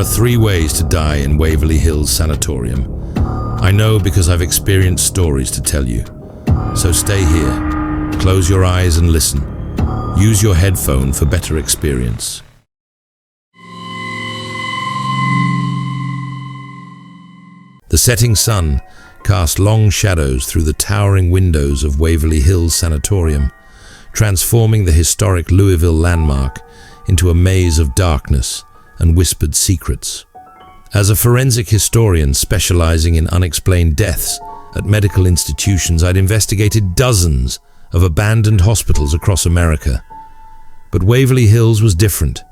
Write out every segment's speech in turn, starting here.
are 3 ways to die in Waverly Hills Sanatorium. I know because I've experienced stories to tell you. So stay here, close your eyes and listen. Use your headphone for better experience. The setting sun cast long shadows through the towering windows of Waverly Hills Sanatorium, transforming the historic Louisville landmark into a maze of darkness and whispered secrets. As a forensic historian specializing in unexplained deaths at medical institutions, I'd investigated dozens of abandoned hospitals across America. But Waverly Hills was different.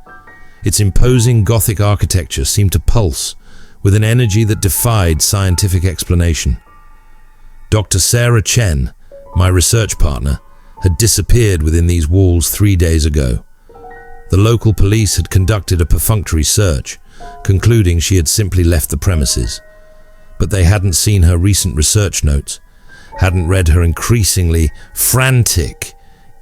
Its imposing Gothic architecture seemed to pulse with an energy that defied scientific explanation. Dr. Katherine Chen, my research partner, had disappeared within these walls 3 days ago. The local police had conducted a perfunctory search, concluding she had simply left the premises. But they hadn't seen her recent research notes, hadn't read her increasingly frantic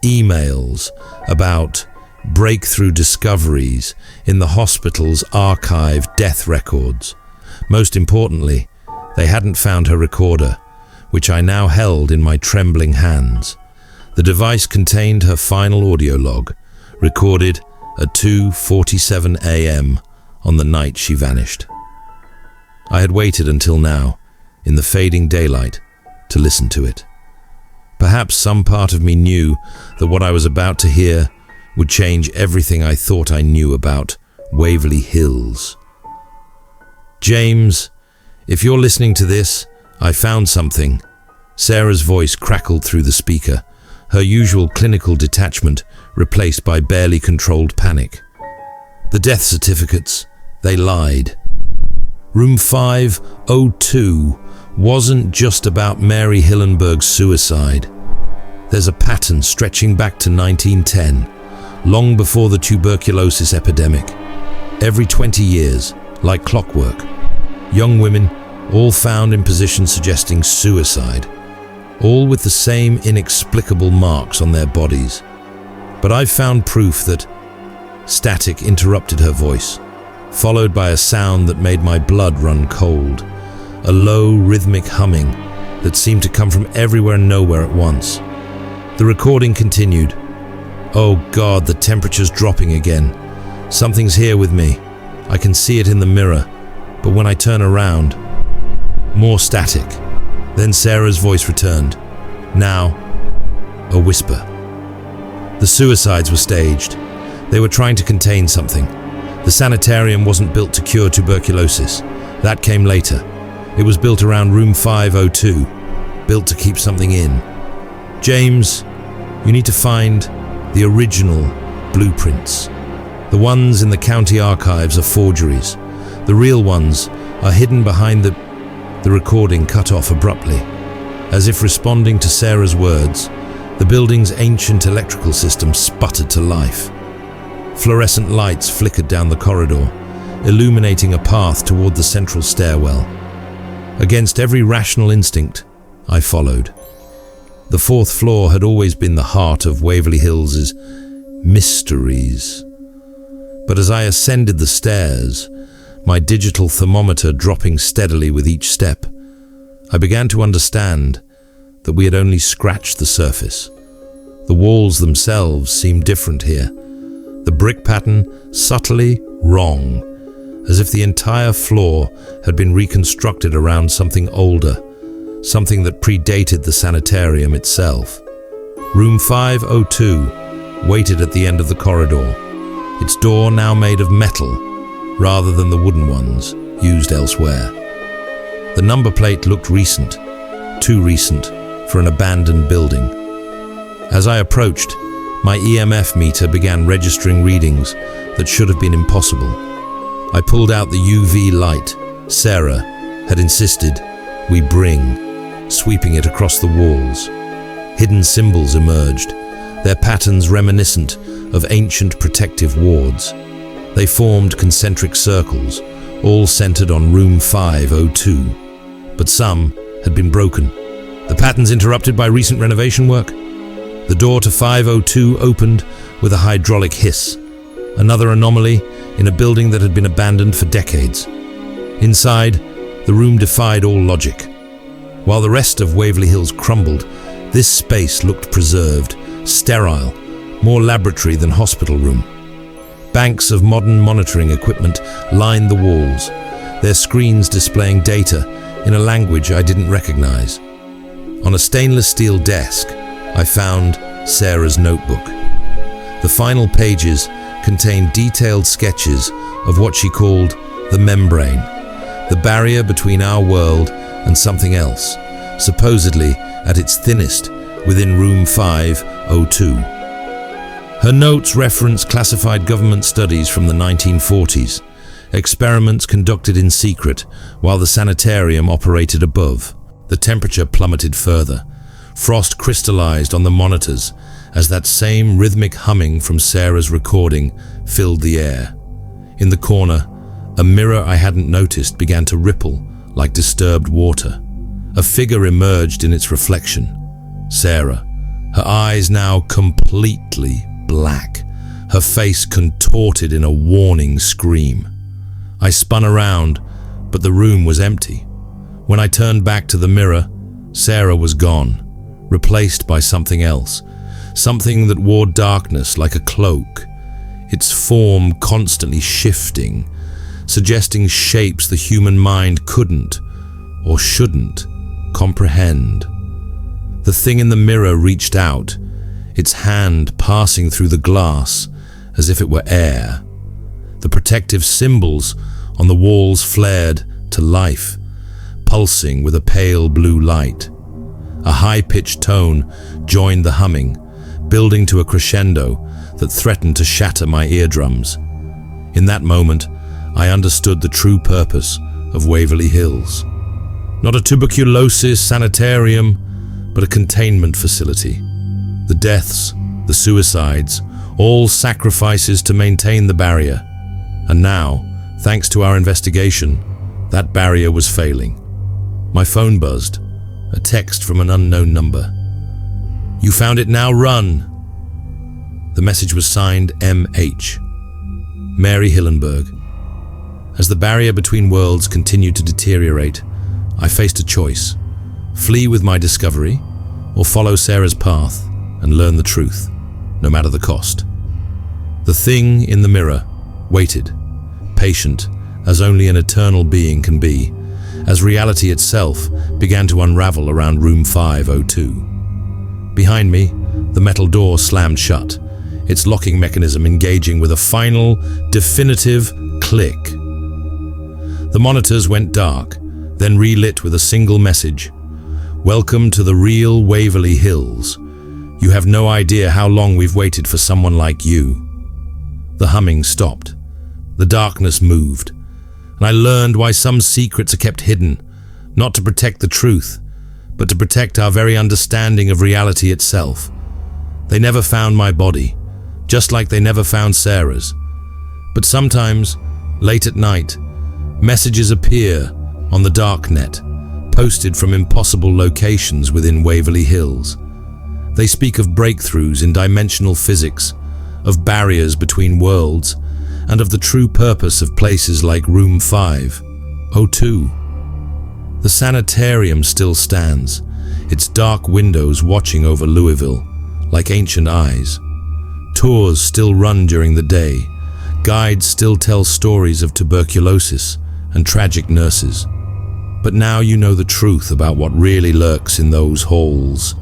emails about breakthrough discoveries in the hospital's archived death records. Most importantly, they hadn't found her recorder, which I now held in my trembling hands. The device contained her final audio log, recorded at 2:47 a.m. on the night she vanished. I had waited until now, in the fading daylight, to listen to it. Perhaps some part of me knew that what I was about to hear would change everything I thought I knew about Waverly Hills. "James, if you're listening to this, I found something." Sarah's voice crackled through the speaker, her usual clinical detachment replaced by barely controlled panic. "The death certificates, they lied. Room 502 wasn't just about Mary Hillenberg's suicide. There's a pattern stretching back to 1910, long before the tuberculosis epidemic. Every 20 years, like clockwork, young women, all found in positions suggesting suicide, all with the same inexplicable marks on their bodies. But I've found proof that..." Static interrupted her voice, followed by a sound that made my blood run cold, a low, rhythmic humming that seemed to come from everywhere and nowhere at once. The recording continued. "Oh God, the temperature's dropping again. Something's here with me. I can see it in the mirror, but when I turn around..." More static. Then Sarah's voice returned. Now, a whisper. "The suicides were staged. They were trying to contain something. The sanitarium wasn't built to cure tuberculosis. That came later. It was built around room 502, built to keep something in. James, you need to find the original blueprints. The ones in the county archives are forgeries. The real ones are hidden behind the..." The recording cut off abruptly. As if responding to Sarah's words, the building's ancient electrical system sputtered to life. Fluorescent lights flickered down the corridor, illuminating a path toward the central stairwell. Against every rational instinct, I followed. The 4th floor had always been the heart of Waverly Hills' mysteries. But as I ascended the stairs, my digital thermometer dropping steadily with each step, I began to understand that we had only scratched the surface. The walls themselves seemed different here, the brick pattern subtly wrong, as if the entire floor had been reconstructed around something older, something that predated the sanitarium itself. Room 502 waited at the end of the corridor, its door now made of metal rather than the wooden ones used elsewhere. The number plate looked recent, too recent for an abandoned building. As I approached, my EMF meter began registering readings that should have been impossible. I pulled out the UV light Sarah had insisted we bring, sweeping it across the walls. Hidden symbols emerged, their patterns reminiscent of ancient protective wards. They formed concentric circles, all centered on room 502, but some had been broken. The patterns interrupted by recent renovation work. The door to 502 opened with a hydraulic hiss. Another anomaly, in a building that had been abandoned for decades. Inside, the room defied all logic. While the rest of Waverly Hills crumbled, this space looked preserved, sterile, more laboratory than hospital room. Banks of modern monitoring equipment lined the walls, their screens displaying data in a language I didn't recognize. On a stainless steel desk, I found Sarah's notebook. The final pages contained detailed sketches of what she called the membrane, the barrier between our world and something else, supposedly at its thinnest within room 502. Her notes reference classified government studies from the 1940s, experiments conducted in secret while the sanitarium operated above. The temperature plummeted further. Frost crystallized on the monitors as that same rhythmic humming from Sarah's recording filled the air. In the corner, a mirror I hadn't noticed began to ripple like disturbed water. A figure emerged in its reflection. Sarah, her eyes now completely black, her face contorted in a warning scream. I spun around, but the room was empty. When I turned back to the mirror, Sarah was gone, replaced by something else, something that wore darkness like a cloak, its form constantly shifting, suggesting shapes the human mind couldn't, or shouldn't, comprehend. The thing in the mirror reached out, its hand passing through the glass as if it were air. The protective symbols on the walls flared to life, pulsing with a pale blue light. A high-pitched tone joined the humming, building to a crescendo that threatened to shatter my eardrums. In that moment, I understood the true purpose of Waverly Hills. Not a tuberculosis sanitarium, but a containment facility. The deaths, the suicides, all sacrifices to maintain the barrier. And now, thanks to our investigation, that barrier was failing. My phone buzzed, a text from an unknown number. "You found it now, run!" The message was signed M.H. Mary Hillenberg. As the barrier between worlds continued to deteriorate, I faced a choice: flee with my discovery, or follow Sarah's path and learn the truth, no matter the cost. The thing in the mirror waited, patient as only an eternal being can be, as reality itself began to unravel around room 502. Behind me, the metal door slammed shut, its locking mechanism engaging with a final, definitive click. The monitors went dark, then relit with a single message: "Welcome to the real Waverly Hills. You have no idea how long we've waited for someone like you." The humming stopped. The darkness moved, and I learned why some secrets are kept hidden, not to protect the truth, but to protect our very understanding of reality itself. They never found my body, just like they never found Sarah's. But sometimes, late at night, messages appear on the darknet, posted from impossible locations within Waverly Hills. They speak of breakthroughs in dimensional physics, of barriers between worlds, and of the true purpose of places like room 502. The sanitarium still stands, its dark windows watching over Louisville, like ancient eyes. Tours still run during the day, guides still tell stories of tuberculosis and tragic nurses. But now you know the truth about what really lurks in those halls,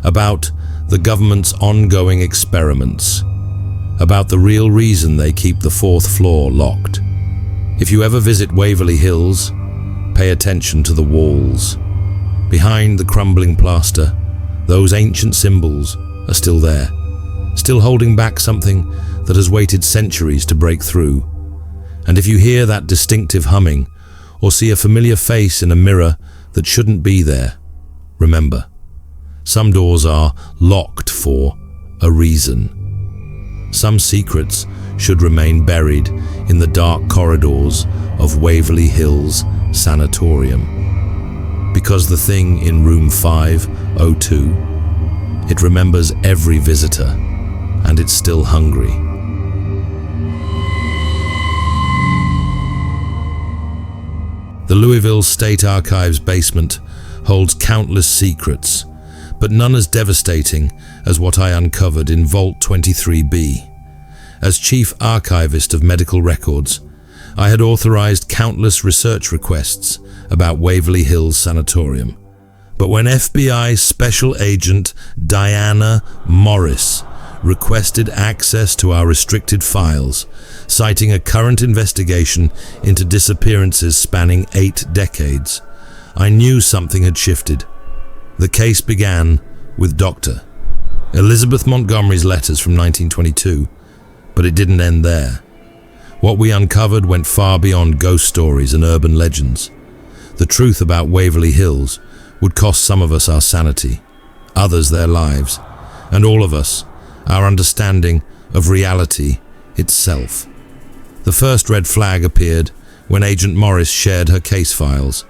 about the government's ongoing experiments, about the real reason they keep the 4th floor locked. If you ever visit Waverly Hills, pay attention to the walls. Behind the crumbling plaster, those ancient symbols are still there, still holding back something that has waited centuries to break through. And if you hear that distinctive humming, or see a familiar face in a mirror that shouldn't be there, remember, some doors are locked for a reason. Some secrets should remain buried in the dark corridors of Waverly Hills Sanatorium. Because the thing in room 502, it remembers every visitor, and it's still hungry. The Louisville State Archives basement holds countless secrets, but none as devastating as what I uncovered in Vault 23B. As chief archivist of medical records, I had authorized countless research requests about Waverly Hills Sanatorium. But when FBI Special Agent Diana Morris requested access to our restricted files, citing a current investigation into disappearances spanning 8 decades, I knew something had shifted. The case began with Dr. Elizabeth Montgomery's letters from 1922, but it didn't end there. What we uncovered went far beyond ghost stories and urban legends. The truth about Waverly Hills would cost some of us our sanity, others their lives, and all of us our understanding of reality itself. The first red flag appeared when Agent Morris shared her case files.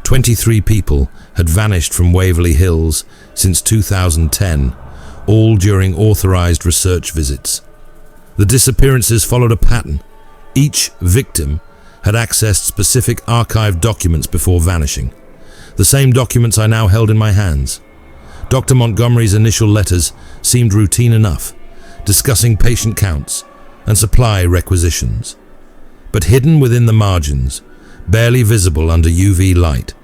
23 people had vanished from Waverly Hills since 2010, all during authorized research visits. The disappearances followed a pattern. Each victim had accessed specific archived documents before vanishing. The same documents I now held in my hands. Dr. Montgomery's initial letters seemed routine enough, discussing patient counts and supply requisitions. But hidden within the margins, barely visible under UV light,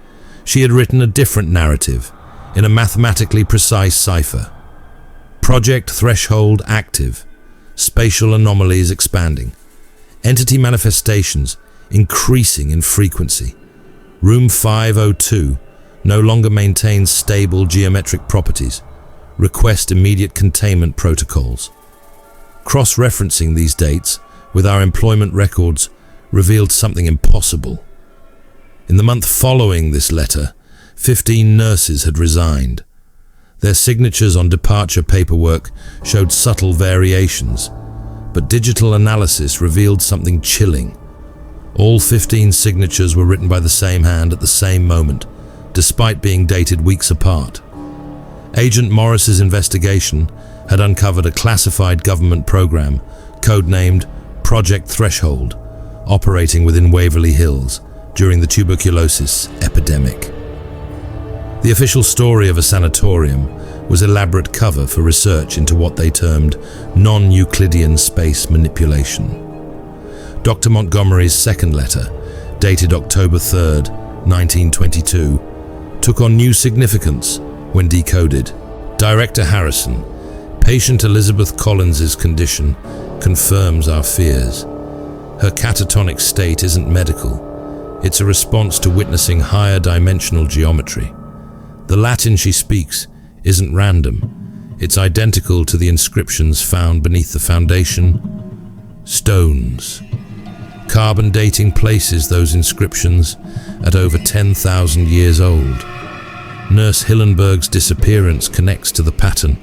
she had written a different narrative in a mathematically precise cipher. Project threshold active, spatial anomalies expanding, entity manifestations increasing in frequency. Room 502 no longer maintains stable geometric properties. Request immediate containment protocols. Cross-referencing these dates with our employment records revealed something impossible. In the month following this letter, 15 nurses had resigned. Their signatures on departure paperwork showed subtle variations, but digital analysis revealed something chilling. All 15 signatures were written by the same hand at the same moment, despite being dated weeks apart. Agent Morris's investigation had uncovered a classified government program, codenamed Project Threshold, operating within Waverly Hills during the tuberculosis epidemic. The official story of a sanatorium was elaborate cover for research into what they termed non-Euclidean space manipulation. Dr. Montgomery's second letter, dated October 3rd, 1922, took on new significance when decoded. Director Harrison, patient Elizabeth Collins's condition confirms our fears. Her catatonic state isn't medical. It's a response to witnessing higher dimensional geometry. The Latin she speaks isn't random. It's identical to the inscriptions found beneath the foundation stones. Carbon dating places those inscriptions at over 10,000 years old. Nurse Hillenberg's disappearance connects to the pattern.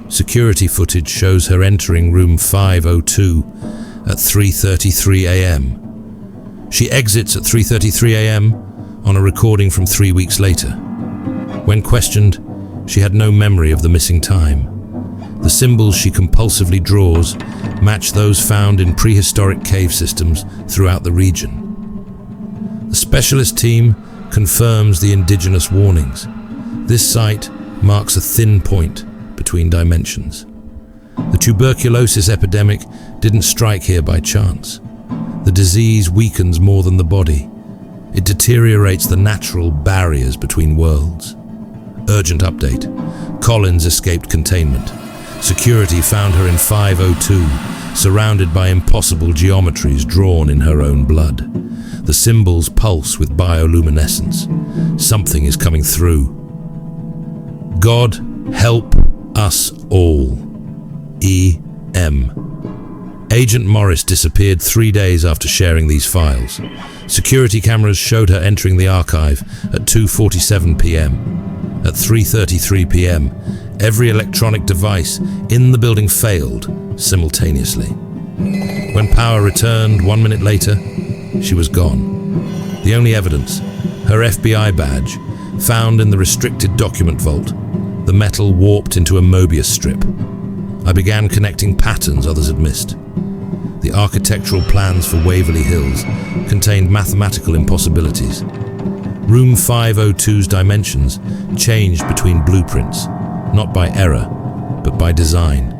Security footage shows her entering room 502 at 3:33 a.m. She exits at 3:33 a.m. on a recording from 3 weeks later. When questioned, she had no memory of the missing time. The symbols she compulsively draws match those found in prehistoric cave systems throughout the region. The specialist team confirms the indigenous warnings. This site marks a thin point between dimensions. The tuberculosis epidemic didn't strike here by chance. The disease weakens more than the body. It deteriorates the natural barriers between worlds. Urgent update. Collins escaped containment. Security found her in 502, surrounded by impossible geometries drawn in her own blood. The symbols pulse with bioluminescence. Something is coming through. God help us all. E.M. Agent Morris disappeared 3 days after sharing these files. Security cameras showed her entering the archive at 2:47 p.m. At 3:33 p.m., every electronic device in the building failed simultaneously. When power returned 1 minute later, she was gone. The only evidence, her FBI badge, found in the restricted document vault, the metal warped into a Mobius strip. I began connecting patterns others had missed. The architectural plans for Waverly Hills contained mathematical impossibilities. Room 502's dimensions changed between blueprints, not by error, but by design.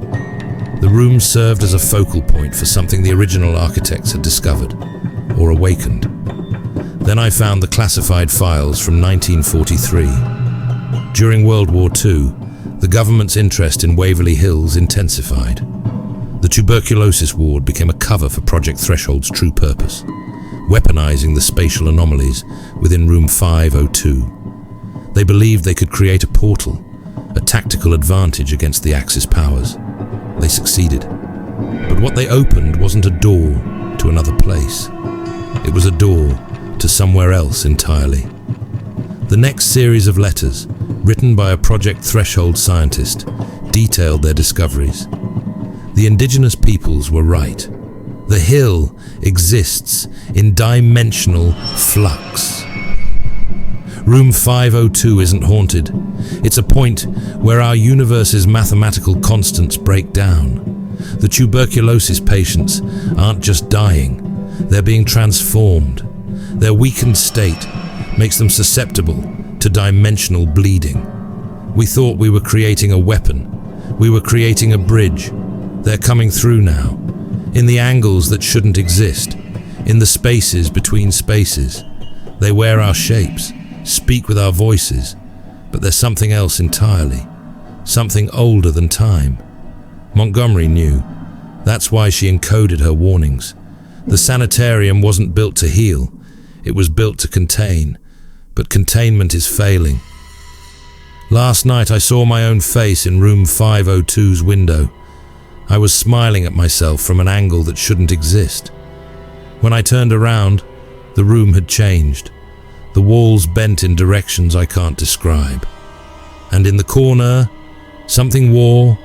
The room served as a focal point for something the original architects had discovered, or awakened. Then I found the classified files from 1943. During World War II, the government's interest in Waverly Hills intensified. The tuberculosis ward became a cover for Project Threshold's true purpose, weaponizing the spatial anomalies within Room 502. They believed they could create a portal, a tactical advantage against the Axis powers. They succeeded. But what they opened wasn't a door to another place. It was a door to somewhere else entirely. The next series of letters, written by a Project Threshold scientist, detailed their discoveries. The indigenous peoples were right. The hill exists in dimensional flux. Room 502 isn't haunted. It's a point where our universe's mathematical constants break down. The tuberculosis patients aren't just dying, they're being transformed. Their weakened state makes them susceptible to dimensional bleeding. We thought we were creating a weapon. We were creating a bridge. They're coming through now, in the angles that shouldn't exist, in the spaces between spaces. They wear our shapes, speak with our voices, but there's something else entirely, something older than time. Montgomery knew. That's why she encoded her warnings. The sanitarium wasn't built to heal, it was built to contain, but containment is failing. Last night I saw my own face in Room 502's window. I was smiling at myself from an angle that shouldn't exist. When I turned around, the room had changed. The walls bent in directions I can't describe. And in the corner, something wore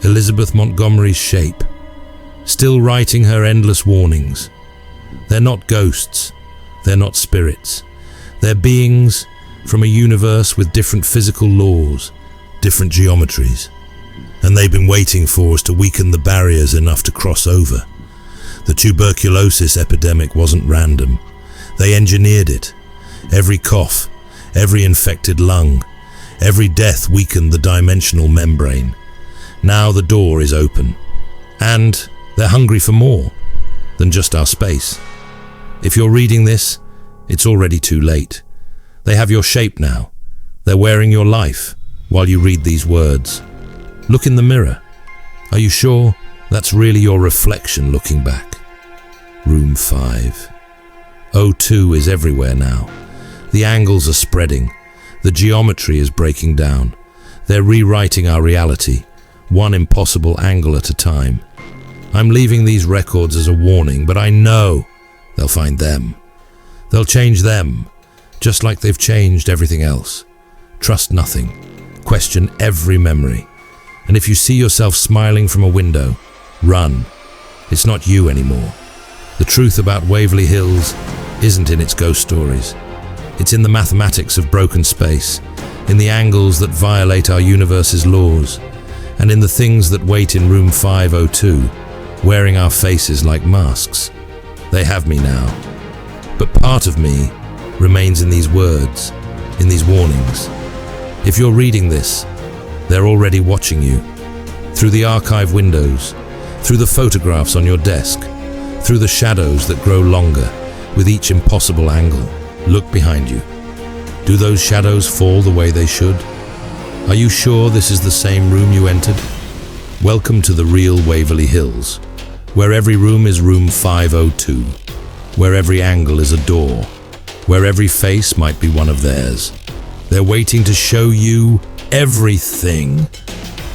Elizabeth Montgomery's shape, still writing her endless warnings. They're not ghosts, they're not spirits. They're beings from a universe with different physical laws, different geometries. And they've been waiting for us to weaken the barriers enough to cross over. The tuberculosis epidemic wasn't random. They engineered it. Every cough, every infected lung, every death weakened the dimensional membrane. Now the door is open. And they're hungry for more than just our space. If you're reading this, it's already too late. They have your shape now. They're wearing your life while you read these words. Look in the mirror. Are you sure that's really your reflection looking back? Room 502 is everywhere now. The angles are spreading. The geometry is breaking down. They're rewriting our reality, one impossible angle at a time. I'm leaving these records as a warning, but I know they'll find them. They'll change them, just like they've changed everything else. Trust nothing. Question every memory. And if you see yourself smiling from a window, run. It's not you anymore. The truth about Waverly Hills isn't in its ghost stories. It's in the mathematics of broken space, in the angles that violate our universe's laws, and in the things that wait in Room 502, wearing our faces like masks. They have me now. But part of me remains in these words, in these warnings. If you're reading this, they're already watching you. Through the archive windows, through the photographs on your desk, through the shadows that grow longer with each impossible angle. Look behind you. Do those shadows fall the way they should? Are you sure this is the same room you entered? Welcome to the real Waverly Hills, where every room is Room 502, where every angle is a door, where every face might be one of theirs. They're waiting to show you everything,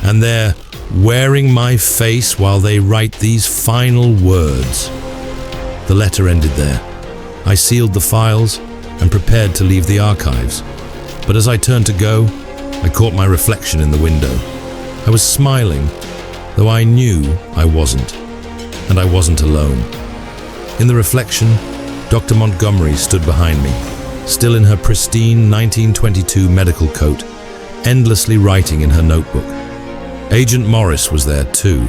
and they're wearing my face while they write these final words. The letter ended there. I sealed the files and prepared to leave the archives. But as I turned to go, I caught my reflection in the window. I was smiling, though I knew I wasn't. And I wasn't alone. In the reflection, Dr. Montgomery stood behind me, still in her pristine 1922 medical coat, endlessly writing in her notebook. Agent Morris was there too,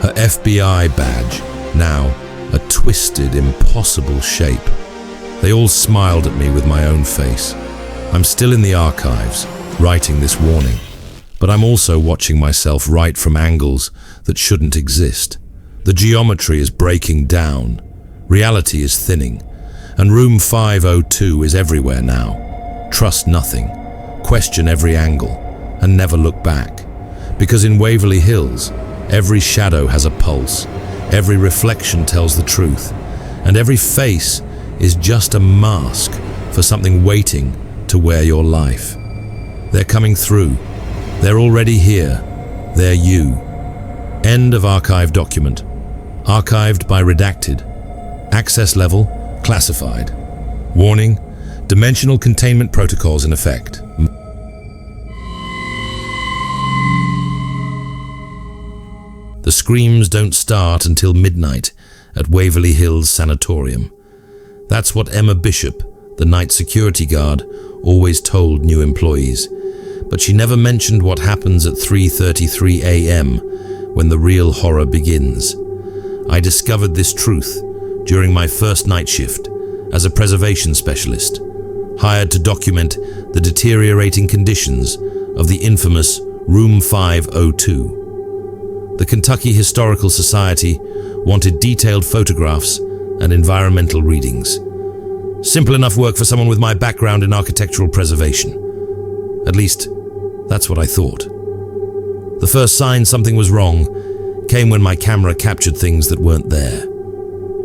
her FBI badge now a twisted, impossible shape. They all smiled at me with my own face. I'm still in the archives, writing this warning, but I'm also watching myself write from angles that shouldn't exist. The geometry is breaking down, reality is thinning, and room 502 is everywhere now. Trust nothing, question every angle, and never look back. Because in Waverly Hills, every shadow has a pulse, every reflection tells the truth, and every face is just a mask for something waiting to wear your life. They're coming through. They're already here. They're you. End of archive document. Archived by redacted. Access level classified. Warning: dimensional containment protocols in effect. The screams don't start until midnight at Waverly Hills Sanatorium. That's what Emma Bishop, the night security guard, always told new employees. But she never mentioned what happens at 3:33 a.m. when the real horror begins. I discovered this truth during my first night shift as a preservation specialist, hired to document the deteriorating conditions of the infamous Room 502. The Kentucky Historical Society wanted detailed photographs and environmental readings. Simple enough work for someone with my background in architectural preservation. At least, that's what I thought. The first sign something was wrong came when my camera captured things that weren't there.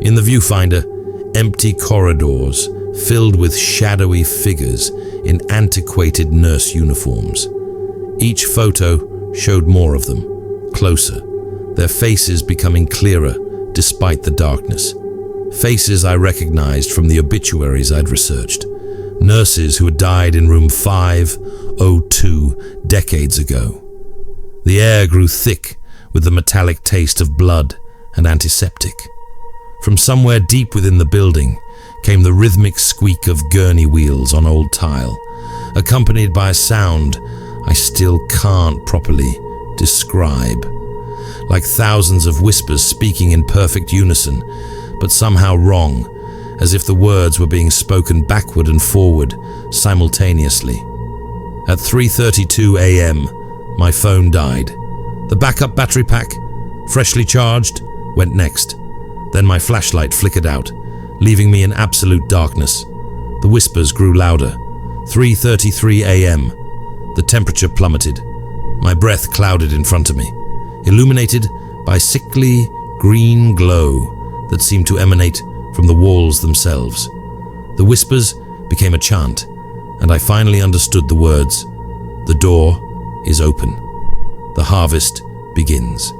In the viewfinder, empty corridors filled with shadowy figures in antiquated nurse uniforms. Each photo showed more of them, closer, their faces becoming clearer despite the darkness. Faces I recognized from the obituaries I'd researched. Nurses who had died in room 502 decades ago. The air grew thick with the metallic taste of blood and antiseptic. From somewhere deep within the building came the rhythmic squeak of gurney wheels on old tile, accompanied by a sound I still can't properly describe. Like thousands of whispers speaking in perfect unison, but somehow wrong, as if the words were being spoken backward and forward simultaneously. At 3:32 a.m., my phone died. The backup battery pack, freshly charged, went next. Then my flashlight flickered out, leaving me in absolute darkness. The whispers grew louder. 3:33 a.m. The temperature plummeted. My breath clouded in front of me, illuminated by sickly green glow that seemed to emanate from the walls themselves. The whispers became a chant, and I finally understood the words. The door is open. The harvest begins.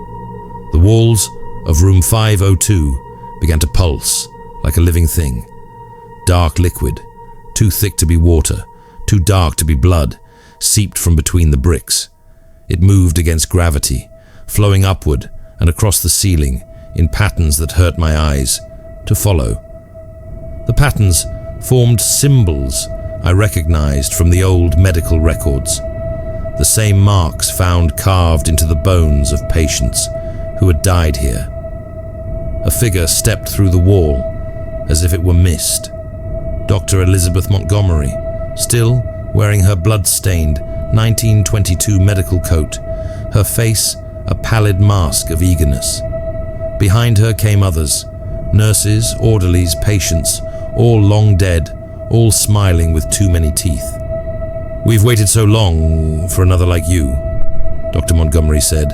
The walls of room 502 began to pulse like a living thing. Dark liquid, too thick to be water, too dark to be blood, seeped from between the bricks. It moved against gravity, flowing upward and across the ceiling in patterns that hurt my eyes to follow. The patterns formed symbols I recognized from the old medical records, the same marks found carved into the bones of patients who had died here. A figure stepped through the wall as if it were mist. Dr. Elizabeth Montgomery, still wearing her blood-stained 1922 medical coat, her face a pallid mask of eagerness. Behind her came others, nurses, orderlies, patients, all long dead, all smiling with too many teeth. "We've waited so long for another like you," Dr. Montgomery said,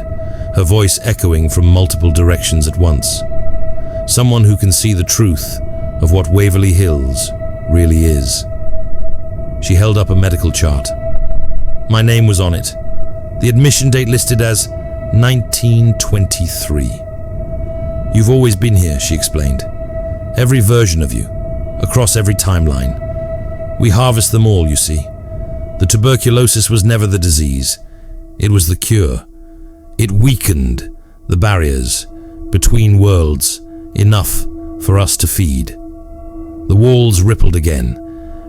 her voice echoing from multiple directions at once. "Someone who can see the truth of what Waverly Hills really is." She held up a medical chart. My name was on it. The admission date listed as 1923. "You've always been here," she explained. "Every version of you, across every timeline. We harvest them all, you see. The tuberculosis was never the disease. It was the cure. It weakened the barriers between worlds enough for us to feed." The walls rippled again,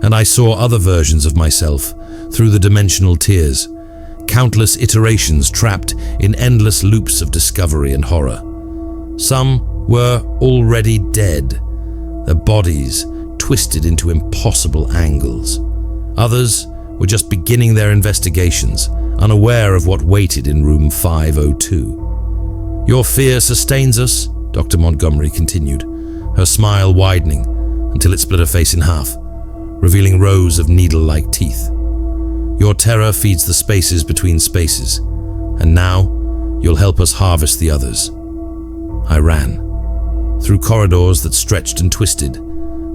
and I saw other versions of myself through the dimensional tiers, countless iterations trapped in endless loops of discovery and horror. Some were already dead, their bodies twisted into impossible angles. Others were just beginning their investigations, unaware of what waited in room 502. "Your fear sustains us," Dr. Montgomery continued, her smile widening until it split her face in half, revealing rows of needle-like teeth. "Your terror feeds the spaces between spaces, and now you'll help us harvest the others." I ran, through corridors that stretched and twisted,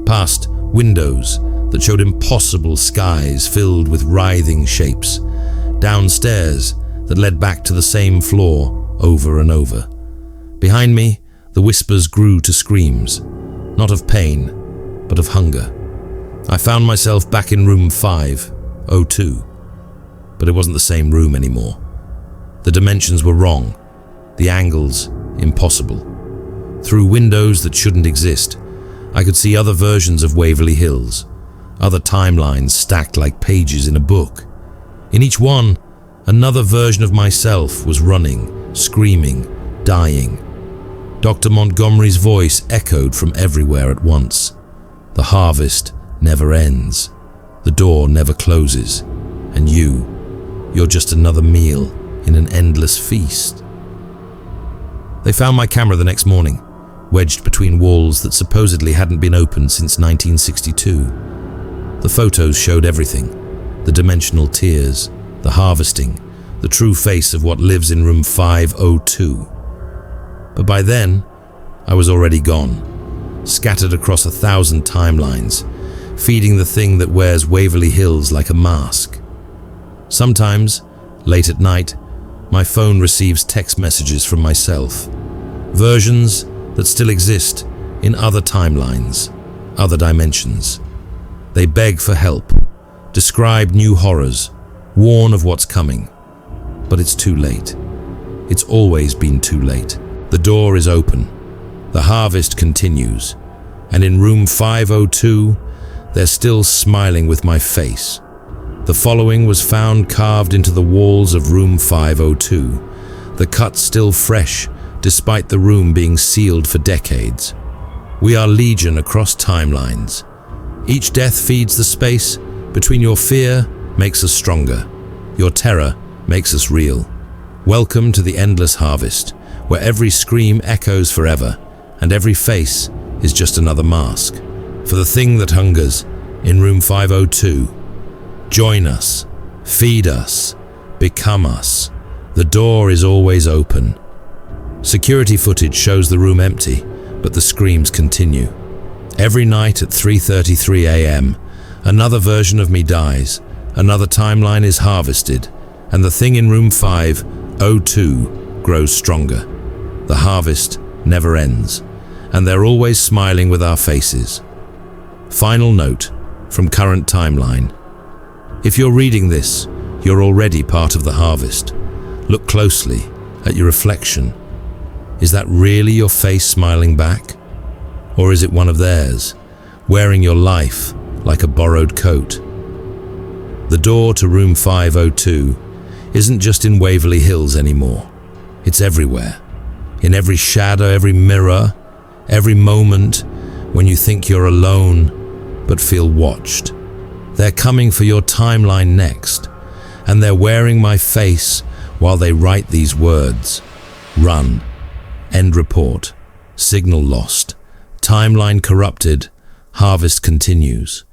past windows that showed impossible skies filled with writhing shapes, downstairs that led back to the same floor over and over. Behind me, the whispers grew to screams, not of pain, but of hunger. I found myself back in room 502, but it wasn't the same room anymore. The dimensions were wrong, the angles impossible. Through windows that shouldn't exist, I could see other versions of Waverly Hills, other timelines stacked like pages in a book. In each one, another version of myself was running, screaming, dying. Dr. Montgomery's voice echoed from everywhere at once. "The harvest never ends. The door never closes. And you're just another meal in an endless feast." They found my camera the next morning, wedged between walls that supposedly hadn't been opened since 1962. The photos showed everything: the dimensional tears, the harvesting, the true face of what lives in room 502. But by then, I was already gone, scattered across 1,000 timelines, feeding the thing that wears Waverly Hills like a mask. Sometimes, late at night, my phone receives text messages from myself, versions that still exist in other timelines, other dimensions. They beg for help, describe new horrors, warn of what's coming. But it's too late. It's always been too late. The door is open. The harvest continues. And in room 502, they're still smiling with my face. The following was found carved into the walls of room 502, the cut still fresh despite the room being sealed for decades. "We are legion across timelines. Each death feeds the space between. Your fear makes us stronger. Your terror makes us real. Welcome to the endless harvest, where every scream echoes forever, and every face is just another mask. For the thing that hungers in room 502, join us, feed us, become us. The door is always open." Security footage shows the room empty, but the screams continue. Every night at 3:33 a.m., another version of me dies, another timeline is harvested, and the thing in room 502 grows stronger. The harvest never ends, and they're always smiling with our faces. Final note from current timeline. If you're reading this, you're already part of the harvest. Look closely at your reflection. Is that really your face smiling back? Or is it one of theirs, wearing your life like a borrowed coat? The door to room 502 isn't just in Waverly Hills anymore. It's everywhere. In every shadow, every mirror, every moment when you think you're alone but feel watched. They're coming for your timeline next, and they're wearing my face while they write these words. Run. End report. Signal lost. Timeline corrupted. Harvest continues.